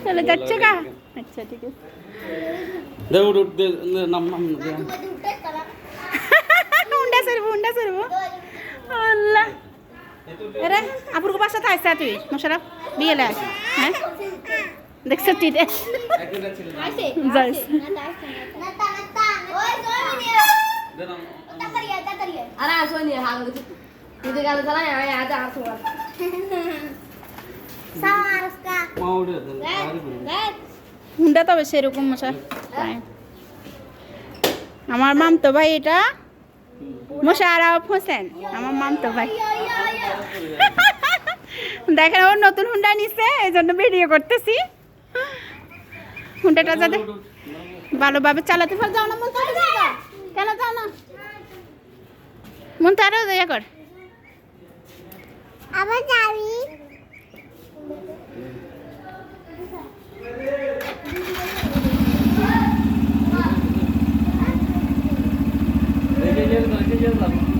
চলে যাচ্ছে কা আচ্ছা ঠিক আছে দে উঠ উঠ দে নাম নাম হুন্ডা সরব আল্লাহ আরে আপুর কো বাসা থাইছা তুই মোশারফ বিয়ে লাই হ্যাঁ দেখছ তুই দে যাইস আরে সোনি হাল তুই গেল চলা আমি আজ আর তোমার সামারস্কা মাউডে হুন্ডা তবে সেরকম মশা আমার মামতো ভাই এটা মোশাররফ হোসেন আমার মামতো ভাই দেখেন ওর নতুন হুন্ডা নিছে এই জন্য ভিডিও করতেছি হুন্ডাটা যাতে ভালোভাবে চালাতে পার যাও না মন তাড়া যাও কেন যাও না মন তাড়া ইয়ে কর আবার যাবি রেখে যাও